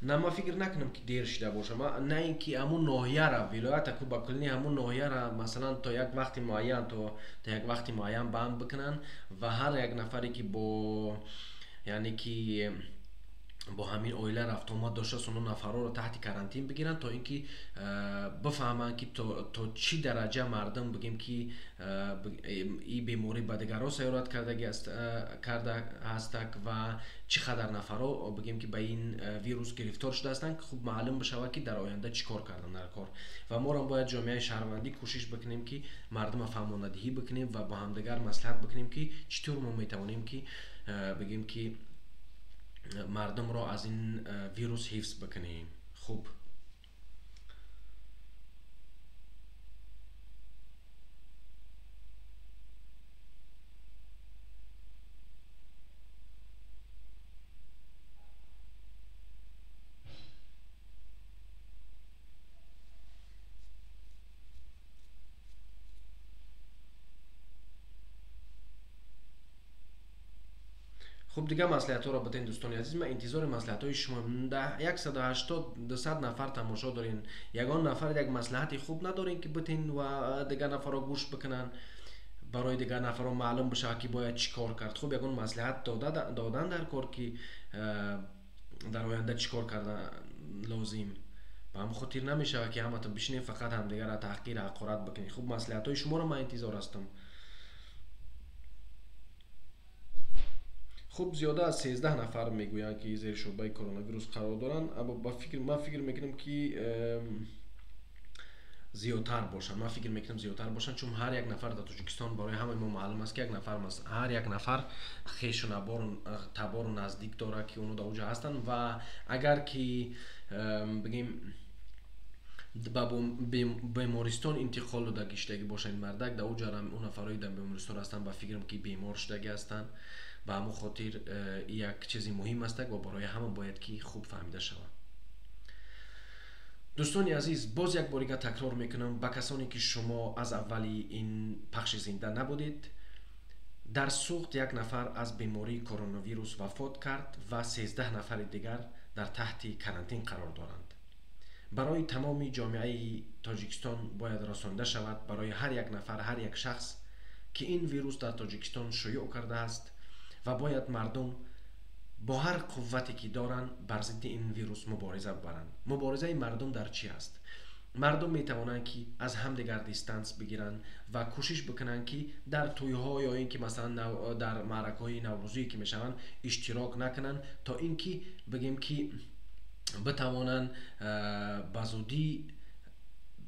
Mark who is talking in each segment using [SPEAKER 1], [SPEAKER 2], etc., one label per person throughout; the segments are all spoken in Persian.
[SPEAKER 1] نه ما فکر نکنم که دیر شده باشه. نه اینکه همون ناحیه را ولایت کو با کلنی همون ناحیه را مثلا تا یک وقت معین تا یک وقت معین بند بکنن و هر یک نفری که با یعنی که با همین اویله رفت آمد داشته سونو نفرا رو تحت کرانتین بگیرن تا اینکه بفهمن که تا چی درجه مردم بگیم که این بیماری به دیگران سیرات کرده هستک و چقدر نفرا بگیم که به این ویروس گرفتار شده هستند که خوب معلوم بشه که در آینده چیکار کردن در کار. و ما هم باید جامعه شهروندی کوشش بکنیم که مردم فهماندهی بکنیم و با همدیگر مصلحت بکنیم که چطور ما میتوانیم که بگیم که مردم را از این ویروس حفظ بکنیم. خوب خب دیگه مصلحت ها را بتین دوستان عزیز، من انتظار مصلحت های شما ده 180 200 نفر تماشا دارین، یگان نفر یک مصلحت خوب ندارین که بتین و دیگه نفر را گوش بکنن برای دیگر نفران معلوم بشه که باید چی کار کرد. خب یگان مصلحت دادن در کار که در آینده چی کار کردن لازم به هم خاطر نمیشه که همتون بشینین فقط همدیگه را تحقیر حقارت بکنین. خب مصلحت های شما رو من انتظار هستم. خب زیاده از 13 نفر میگویند که زیر شعبه کرونا ویروس قرار دارن، اما با فکر من فکر میکنم که زیادتر باشن. من فکر میکنم زیادتر باشن چون هر یک نفر در تاجیکستان برای همه ما معلوم است که یک نفر هر یک نفر خیش و نبار تبار و نزدیک داره که اونو در اوجه هستن و اگر که بگیم با بیمارستان انتقال داده گشتگی باشه این مردک در اوجه هم اون نفرایی در بیمارستان هستن و فکرم که بیمار شدگی هستن و همون خاطر یک چیزی مهم است و برای همه باید که خوب فهمیده شود. دوستان عزیز باز یک باریگه تکرار میکنم به کسانی که شما از اولی این پخش زنده نبودید، در سوخت یک نفر از بیماری کرونا ویروس وفات کرد و 13 نفر دیگر در تحت کرانتین قرار دارند. برای تمامی جامعه تاجیکستان باید رسانده شود برای هر یک نفر هر یک شخص که این ویروس در تاجیکستان شیوع کرده است و باید مردم با هر قوتی که دارن بر ضد این ویروس مبارزه ببرند. مبارزه مردم در چی است؟ مردم می توانند که از همدیگر دیستانس بگیرن و کوشش بکنن که در توی ها یا اینکه مثلا در معرکه های نوروزی که میشوند اشتراک نکنن تا اینکه بگیم که بتوانند بزودی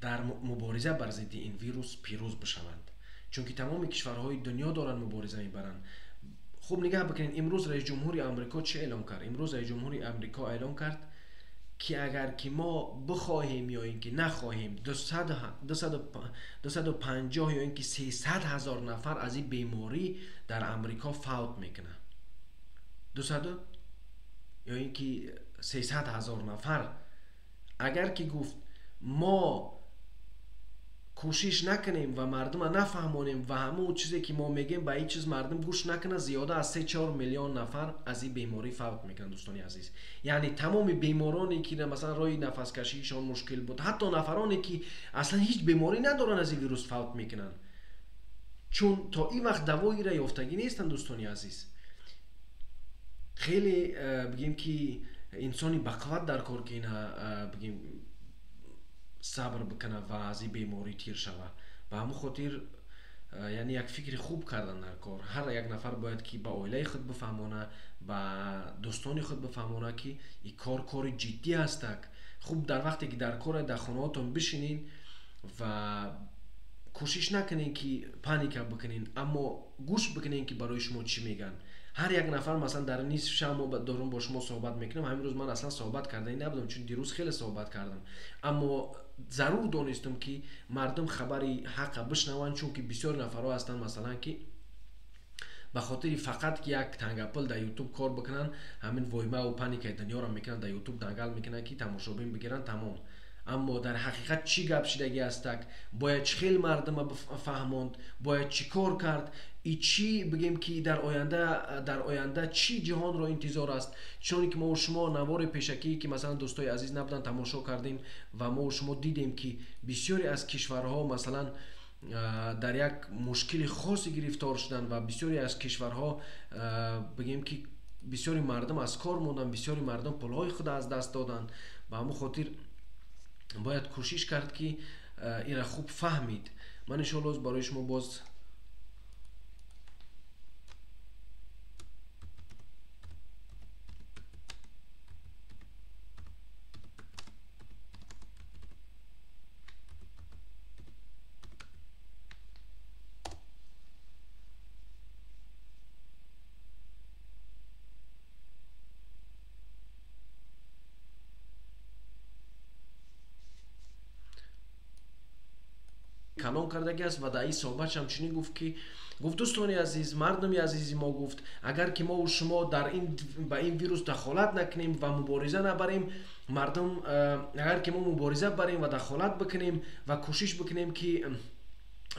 [SPEAKER 1] در مبارزه بر ضد این ویروس پیروز بشوند، چون که تمام کشورهای دنیا دارن مبارزه میبرن. خوب نگاه بکنید امروز رئیس جمهوری آمریکا چه اعلام کرد؟ امروز رئیس جمهوری آمریکا اعلام کرد که اگر که ما بخواهیم یا اینکه نخواهیم 250 یا اینکه 300 هزار نفر از این بیماری در آمریکا فوت میکنه. 200 یا اینکه 300 هزار نفر. اگر که گفت ما کوشش نکنیم و مردم رو نفهمونیم و همون چیزی که ما میگیم به این چیز مردم گوش نکنه، زیاده از 3-4 میلیون نفر از این بیماری فوت میکنن دوستان عزیز. یعنی تمام بیمارانی که مثلا روی نفس کشیشان مشکل بود، حتی نفرانی که اصلا هیچ بیماری ندارن از این ویروس فوت میکنن، چون تا این وقت دوایی را یافتگی نیستن دوستان عزیز. خیلی بگیم که انسانی بقوت در کار که اینا بگیم صبر بکنه و از این بیماری تیر شوه. به همون خاطر یعنی یک فکر خوب کردن در کار. هر یک نفر باید که با اویله خود بفهمونه، با دوستان خود بفهمونه که این کار جدی است. خوب در وقتی که در کار در خانهاتون بشینین و کوشش نکنین که پانیک بکنین، اما گوش بکنین که برای شما چی میگن. هر یک نفر مثلا در نصف شب دارم با شما صحبت میکنم، همین روز من اصلا صحبت کرده نبودم چون دیروز خیلی صحبت کردم، اما ضرور دانستم که مردم خبری حق بشنون، چون که بسیار نفرها هستن مثلا که به خاطر فقط که یک تنگ اپل در یوتیوب کار بکنن همین وایما و پانیک دنیا را میکنن، در یوتیوب دنگل میکنن که تماشابین بگیرن تمام. аммо дар ҳақиқат чӣ гап шидагӣ астак, бояд чӣ хел мардама фаҳмонд, бояд чӣ кор кард, и чӣ бигем ки дар оянда чӣ ҷаҳонро интизор аст. чуноне ки мову шумо навори пешакӣ ки масалан дӯстои азиз набуданд тамошо кардем ва мову шумо дидем ки бисёре аз кишварҳо масалан дар як мушкили хосе гирифтор шуданд ва бисёре аз кишварҳо бигем ки бисёри мардум аз кор монданд, бисёри мардум пулҳои худа аз даст доданд. ба ҳамон хотир бояд кӯшиш кард ки ира хуб фаҳмид. ман иншоалло барои шумо боз калон кардаги аст ва дар ин соҳбат ҳамчунин гуфт ки гуфт дӯстони азиз, мардуми азизи мо, гуфт агар ки мову шумо ба ин вирус дахолат накунем ва мубориза набарем, мардум агар ки мо мубориза барем ва дахолат бикунем ва кӯшиш бикунем ки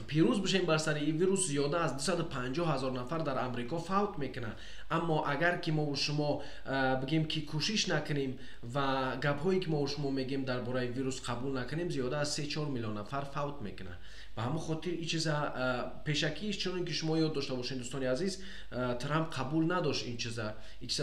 [SPEAKER 1] пирӯз бишем бар сари ин вирус, зиёда аз 250 000 нафар дар амрико фавт мекунад. аммо агар ки мову шумо бигем ки кӯшиш накунем ва гапҳое ки мову шумо мегем дар бораи вирус қабул накунем, зиёда аз 3-4 миллион нафар фавт мекунад. ба ҳамон хотир ин чиза пешакииш чунон ки шумо ёд дошта бошед дӯстони азиз, Трамп қабул надошт ин чиза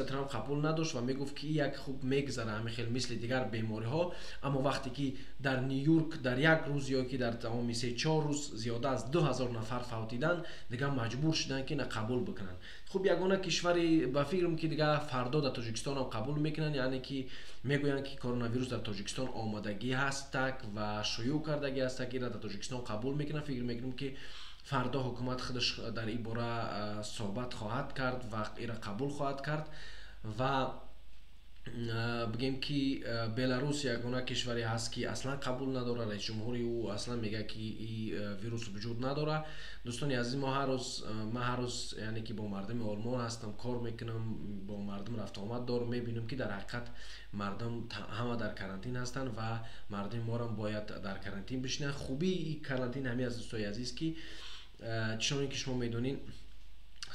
[SPEAKER 1] Трамп қабул надошт ва мегуфт ки як хуб мегзара ҳамин хел мисли дигар бемориҳо. аммо вақте ки дар Нью-Йорк дар як рӯз ё ки дар тамоми 3-4 рӯз зиёда аз 2000 нафар фавтидан, дигар маҷбур шуданд ки на қабул бикунанд. хуб ягона кишвари ба фикрам ки дигар фардо дар Тоҷикистон ҳам қабул мекунанд, яъне ки мегӯянд ки коронавирус дар Тоҷикистон омадагӣ ҳастак ва шуюъ кардагӣ ҳастак, ира дар Тоҷикистон қабул мекунанд. фикр мекунем ки фардо ҳукумат худаш дар ин бора суҳбат хоҳад кард ва ира қабул хоҳад кард. ва бигем ки Беларус ягона кишваре ҳаст ки аслан қабул надора, раис ҷумҳури ӯ аслан мега ки ин вирус вуҷуд надора. дӯстони азиз, ман ҳар рӯз яъне ки бо мардуми олмон ҳастам, кор мекунам, бо мардум рафтуомад дорам, мебинам ки дар ҳақиқат мардум ҳама дар карантин ҳастанд ва мардуми моам бояд дар карантин бишинанд. хубии ин карантин ҳамин аст дӯстои азиз ки чуноне ки шумо медонед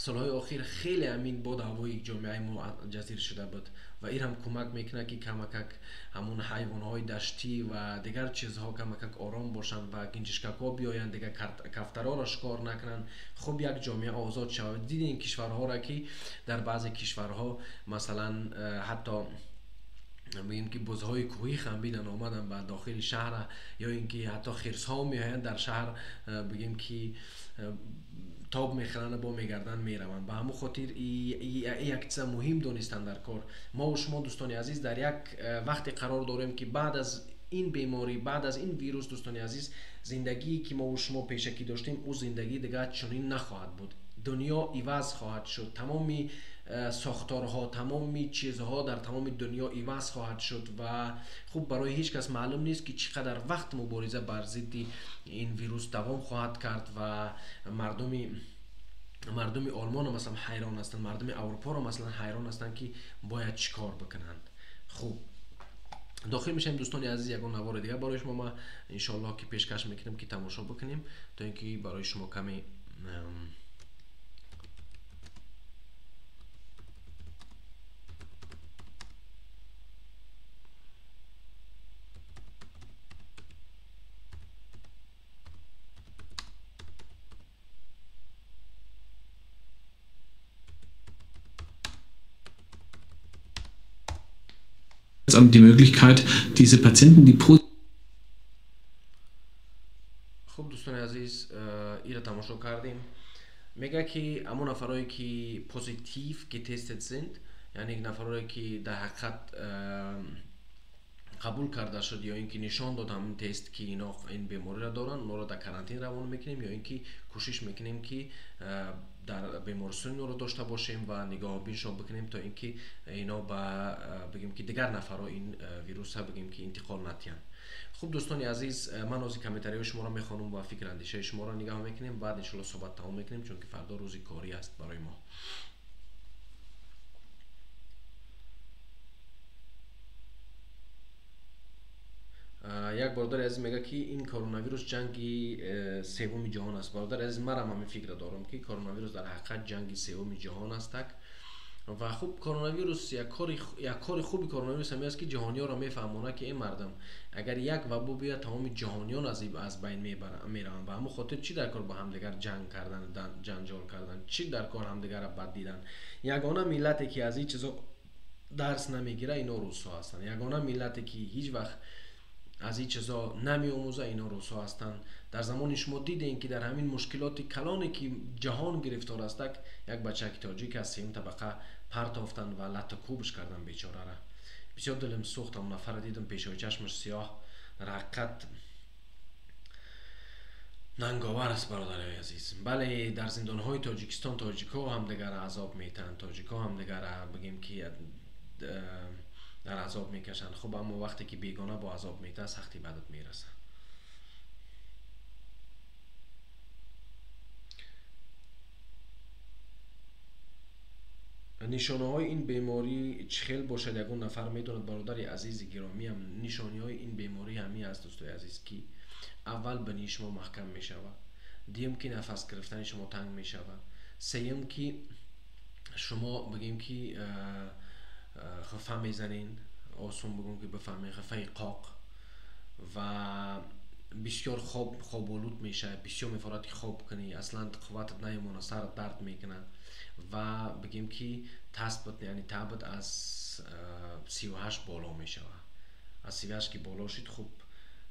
[SPEAKER 1] солҳои охир хеле ҳамин бод ҳавои ҷомеаи мо ҷазир шуда буд ва ин ҳам кӯмак мекунад ки камакак ҳамун ҳайвонҳои даштӣ ва дигар чизҳо камакак ором бошанд ва гинҷишкакҳо биёянд, дигар кафтарҳоро шикор накунанд, хуб як ҷомеа озод шавад. дидем кишварҳоро ки дар баъзе кишварҳо масалан ҳатто бигем ки бузҳои кӯҳӣ хамбинан омадан ба дохили шаҳр, ё ин ки ҳатто хирсҳо меоянд дар шаҳр, бигем ки тоб мехӯранд, бо мегарданд, мераванд. ба ҳамон хотир як чиза муҳим донистан дар кор. мо шумо дӯстони азиз дар як вақте қарор дорем ки баъд аз ин беморӣ, баъд аз ин вирус, дӯстони азиз, зиндагие ки мо шумо пешакӣ доштем, ӯ зиндагӣ дигар чунин нахоҳад буд. дунё иваз хоҳад шуд, тамоми сохторҳо, тамоми чизҳо дар тамоми дунё иваз хоҳад шуд ва хуб барои ҳеҷ кас маълум нест ки чӣ қадар вақт мубориза бар зидди ин вирус давом хоҳад кард ва мардуми олмон масалан ҳайрон ҳастанд, мардуми аврупоро масалан ҳайрон ҳастанд ки бояд чӣ кор бикунанд. хуб дохил мешавем дӯстони азиз, ягон навори дигар барои шумо ма иншоалло ки пешкаш мекунем ки тамошо бикунем, то ин ки барои шумо каме
[SPEAKER 2] die Möglichkeit, diese Patienten, die
[SPEAKER 1] хуб дӯстони азиз, ира тамошо кардем. мега ки ҳамон нафарое ки позитив getestet sind, яъне нафарое ки дар ҳақиқат қабул карда шуд ё ин ки нишон дод ҳамин тест ки ино ин бемориро доранд, онро дар карантин равона мекунем ё ин ки кӯшиш мекунем ки дар бемористони онро дошта бошем ва нигоҳубиншон бикунем, то ин ки ино ба бигем ки дигар нафаро ин вируса бигем ки интиқол натиҳанд. хуб дӯстони азиз, ман ҳозир комментариҳои шуморо мехонам ва фикрандешаи шуморо нигоҳ мекунем, баъд иншоалло суҳбат тамом мекунем, чунки фардо рӯзи корӣ аст барои мо. як یک برادر عزیز میگه که این کرونا ویروس جنگی سوم جهان است. برادر عزیز مرا هم فکر دارم که کرونا ویروس در حقیقت جنگی سوم جهان است. و خب کرونا ویروس یک کار خوبی کرونا ویروس همی است که جهانی ها را میفهمونه که این مردم اگر یک وبا بیاد تمام جهانیان از بین میرن. و همون خاطر چی در کار با همدیگر جنگ کردن، جنجال کردن، چی در کار همدیگر را بد دیدن. یگانه ملتی که از این چیزا درس نمیگیره اینا روسا هستن. یگانه ملتی که هیچ وقت از این چیزا نمی آموزه اینا روسا هستن. در زمان شما دیدین که در همین مشکلات کلانی که جهان گرفتار است، یک بچه تاجیک از سیم طبقه پرتافتن و لطه کوبش کردن بیچاره را. بسیار دلم سوخت. اون نفر دیدم پیشای چشمش سیاه، در حقیقت ننگاور است برادرای عزیز. بله در زندان های تاجیکستان تاجیکا هم دیگر عذاب میتن، تاجیکا هم دیگر بگیم که در عذاب میکشن. خب اما وقتی که بیگانه با عذاب میته سختی بدت میرسه. نشانه های این بیماری چخیل باشد یگون نفر میدوند برادر عزیز گرامی. هم نشانی های این بیماری همی است دوستای عزیز که اول بنی شما محکم میشود، دیم که نفس گرفتن شما تنگ میشود، سیم که شما بگیم که خفه میزنین، آسون بگم که بفهمین خفه قاق و بسیار خوابالود میشه، بسیار میفرات خواب کنی، اصلا قوتت نیمونه، سرت درد میکنه و بگیم که تثبت یعنی تابت از 38 بالا میشه. از 38 که بالا شد خب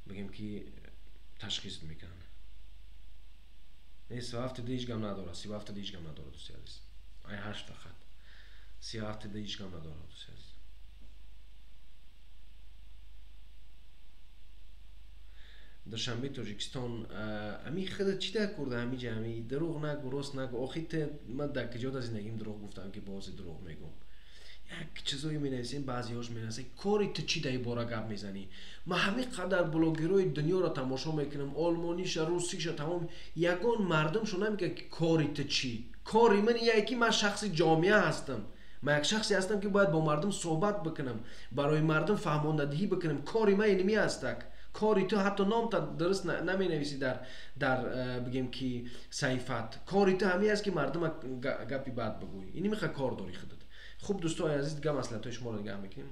[SPEAKER 1] بگیم که تشخیص میکنن. این 37 دیگه گم نداره، 37 دیگه گم نداره دوستی عزیز. ای 8 فقط 37 دیگه گم نداره دوستی عزیز. در شنبه تاجیکستان امی خدا چی در کرده همی جمعی دروغ نگو راست نگو. آخی من در کجا از زندگیم دروغ گفتم که بازی دروغ میگم. یک چیزایی می نویسیم بعضی هاش می نویسیم کاری تو چی در باره گپ میزنی. من همین قدر بلاگرای دنیا را تماشا میکنم، آلمانیش روسیش تمام یگان مردم شو نمیگه که کاری تو چی. کاری من یکی من شخص جامعه هستم، من یک شخصی هستم که باید با مردم صحبت بکنم، برای مردم فهماندهی بکنم. کاری من اینمی هستک. کاری تو حتی نام تا درست نمی نویسی در بگیم که صحیفت. کاری تو همی است که مردم گپی بد بگوی. اینی میخواد کار داری خودت. خوب دوستان عزیز دیگه مسئله شما رو نگاه میکنیم.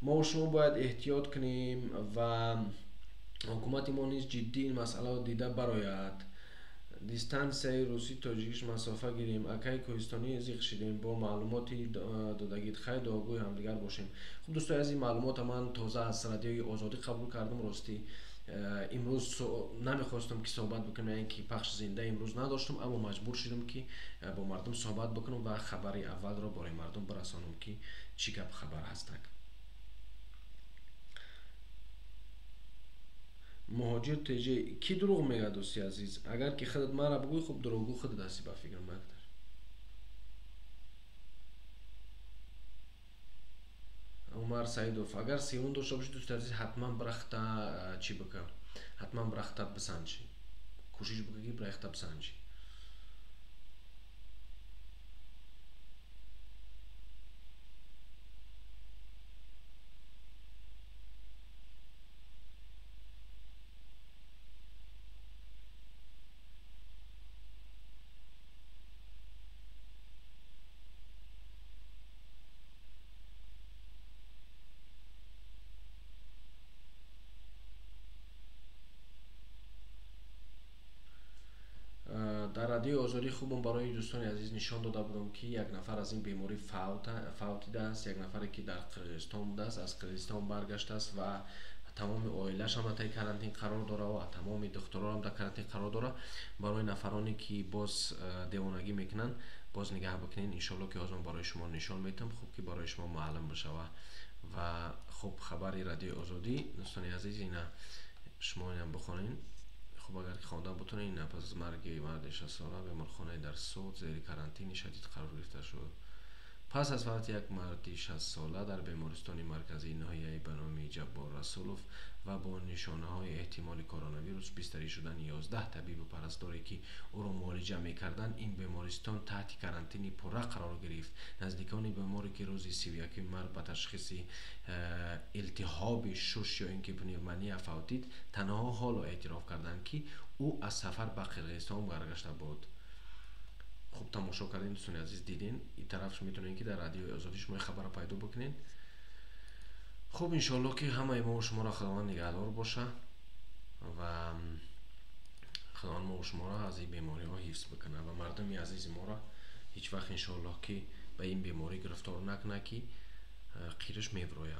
[SPEAKER 1] ما و شما باید احتیاط کنیم و حکومت ما نیز جدی این مسئله دیده براید. دیستانسی روسی تاجیکش مسافه گیریم، اکای کوهستانی زیغ شدیم، با معلوماتی دادگید خیلی آگوی همدیگر باشیم. خب دوستان از این معلومات من تازه از رادیوی آزادی قبول کردم. راستی امروز نمیخواستم که صحبت بکنم، یعنی که پخش زنده امروز نداشتم، اما مجبور شدم که با مردم صحبت بکنم و خبری اول را برای مردم برسانم که چی گپ خبر هستک. مهاجر تیجه کی دروغ میگه دوستی عزیز؟ اگر که خودت مرا بگوی خب دروغگو خودت هستی با فکر مکتر. عمر سعیدوف اگر سیون داشته باشی دوست عزیز حتما برخته چی بکن، حتما برخته بسنجی، کوشش بکنی برخته بسنجی. در رادیو آزادی خوبم برای دوستان عزیز نشان داده بودم که یک نفر از این بیماری فوتیده است، یک نفری که در قرقیزستان بوده است، از قرقیزستان برگشته است و تمام عائله‌اش هم در کرانتین قرار داره و تمام دخترها هم در کرانتین قرار داره. برای نفرانی که باز دیوانگی میکنن باز نگاه بکنین، ان شاء الله که آزم برای شما نشان میتم، خوب که برای شما معلوم بشه. و خب خبری رادیو آزادی دوستان عزیز اینا شما هم بخونین. خب اگر خواندن بتونین پس از مرگ مرد 60 ساله بیمارخانه در سود زیر کرانتین شدید قرار گرفته شد. پس از وفات یک مرد 60 ساله در بیمارستان مرکزی ناحیه به نام جبار رسولوف و با نشانه های احتمال کرونا ویروس بستری شدن 11 طبیب و پرستاری که او را معالجه می‌کردند، این بیمارستان تحت کرانتین پره قرار گرفت. نزدیکان بیماری که روز 31 مارس به تشخیص التهاب شش یا اینکه پنومونیا فوتید، تنها حال اعتراف کردند که او از سفر به قرقیزستان برگشته بود. خوب تماشا کردین دوستان عزیز، دیدین این طرفش میتونین که در رادیو اضافی شما خبر پیدا بکنین. خب انشالله که همه ما و شما را خداوند نگهدار باشه و خداوند ما و شما را از این بیماری ها حفظ بکنه و مردم عزیز ما را هیچ وقت انشالله که به این بیماری گرفتار نکنه که قیرش میبرویه.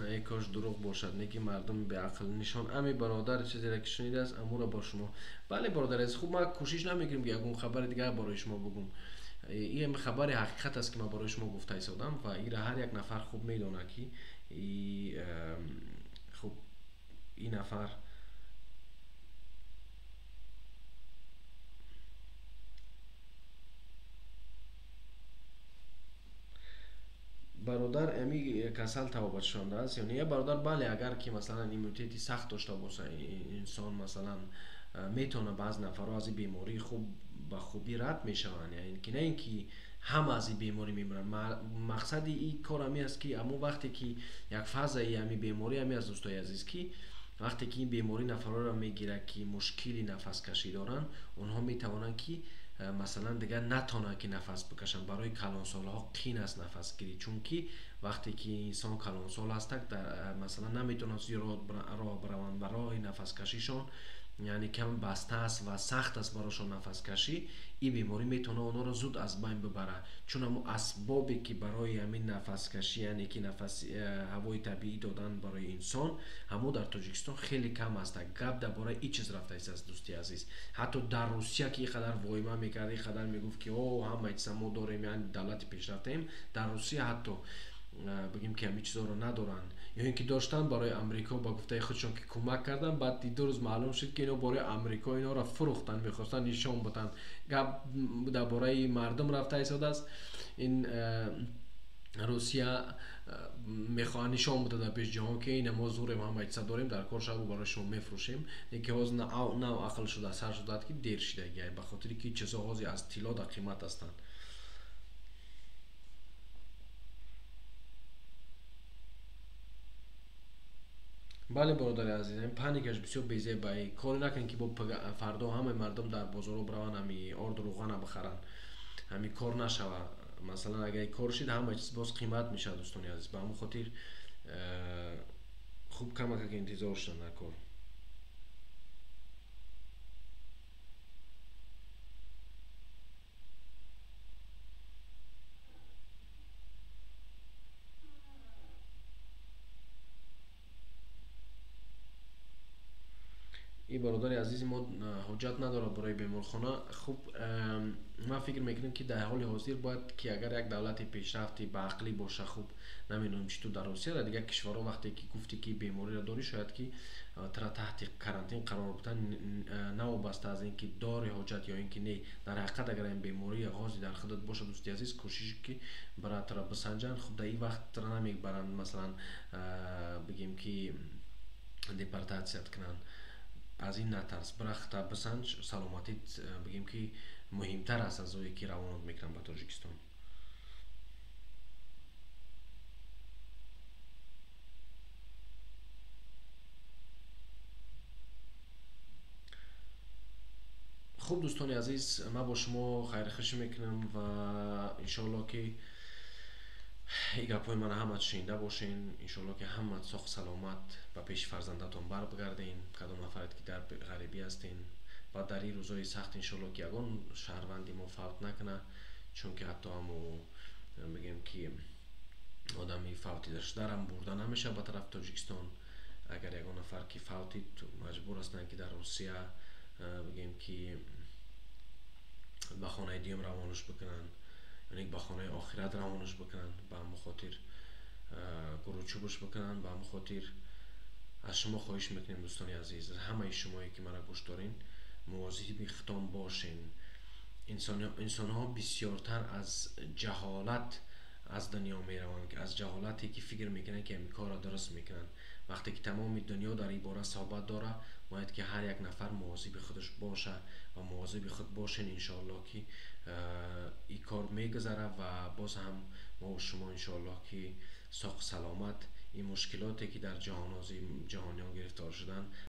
[SPEAKER 1] ای کاش دروغ باشد نگی مردم به عقل نشان. امی برادر چیزی را که شنیده است امور با شما. بله برادر از خوب ما کوشش نمیکنیم که اون خبر دیگه برای شما بگم. این خبر حقیقت است که ما برای شما گفته ایستادم و این هر یک نفر خوب میدونه که خوب این نفر برادر امی کسل توبت شونده است. یعنی یه برادر بله اگر که مثلا ایمونیتی سخت داشته باشه انسان مثلا میتونه بعض نفرها از این بیماری خوب به خوبی رد میشوند، یعنی که نه اینکه همه از این بیماری میمیرن. مقصد این کار همی است که اما وقتی که یک فاز همی بیماری همی از دوستای عزیز که وقتی که این بیماری نفرها را میگیره که مشکلی نفس کشی دارن، اونها میتوانند که مثلا دیگه نتونه که نفس بکشن. برای کلان ها قین است نفس گیری، چون که وقتی که انسان کلان سال است مثلا نمیتونه زیاد راه بروند، برای نفس کشیشون یعنی کم بسته است و سخت است براشون نفس کشی. این بیماری میتونه اونها رو زود از بین ببره، چون همون اسبابی که برای همین نفس کشی یعنی که نفس هوای طبیعی دادن برای انسان همون در تاجیکستان خیلی کم است. گپ درباره این چیز رفته است از دوستی عزیز. حتی در روسیه که اینقدر وایما میکرد، اینقدر میگفت که او همه چیز ما داریم یعنی دولت پیشرفته ایم، در روسیه حتی بگیم که همین چیزا رو ندارن یا اینکه داشتن برای امریکا با گفته خودشون که کمک کردن، بعد دو روز معلوم شد که اینا برای امریکا اینا را فروختن، میخواستن نشان بدن. گپ درباره مردم رفته ایستاده است. این روسیه میخواد نشان بده در پیش جهان که این ما زور ما همه داریم، در کار شب برای شما میفروشیم. اینکه از نه عقل شده سر شده که دیر شده گیه، به خاطر که چیزا از طلا در قیمت هستند. بله برادر عزیز، این پانیکش بسیار بیزه بایی کاری نکن که با فردا همه مردم در بازار بروان همی آرد و روغن بخرن، همی کار نشوه. مثلا اگر کار شد همه چیز باز قیمت میشه دوستانی عزیز. به همون خاطر خوب کمک که انتظار شدن نکن. این برادر عزیز ما حجت نداره برای بیمارخانه. خوب ما فکر میکنیم که در حال حاضر باید که اگر یک دولت پیشرفتی به عقلی باشه، خوب نمیدونم چطور در روسیه در دیگه کشورها وقتی که گفتی که بیماری را داری شاید که ترا تحت کرانتین قرار بدن، نوابسته از اینکه داری حاجت یا اینکه نه. در حقیقت اگر این بیماری غازی در خودت باشه دوستی عزیز، کوشش که برای ترا بسنجن. خب در این وقت ترا نمیبرن مثلا بگیم که دیپارتاسیت کنن. از این نترس برخت بسنج سلامتیت بگیم که مهمتر است از اوی که روانت میکنم به تاجیکستان. خوب دوستان عزیز، ما با شما خیر خوشی میکنم و انشالله که این گپای من همه شنیده باشین. انشالله که همه ساخ سلامت به پیش فرزندتون بر بگردین، کدام نفرت که در غریبی هستین و در این روزای سخت انشالله که یگان شهروندی ما فوت نکنه، چون که حتی همو بگیم که آدمی فوتی داشت درم برده نمیشه به طرف تاجیکستان. اگر یگان نفر که فوتی مجبور هستن که در روسیه بگیم که به خانه دیم روانش بکنن، یعنی به خانه آخرت روانش بکنن. به هم خاطر گروچوبش بکنن. به هم خاطر از شما خواهش میکنیم دوستان عزیز، همه شمایی که مرا گوش دارین مواظب خطان باشین. انسان ها بسیارتر از جهالت از دنیا میروند، که از جهالتی که فکر میکنن که این کار را درست میکنن، وقتی که تمام دنیا در این باره صحبت داره، باید که هر یک نفر مواظب خودش باشه و مواظب خود باشین انشاءالله که این کار میگذره و باز هم ما و شما انشاءالله که سالمت این مشکلاتی که در جهان گرفتار شدن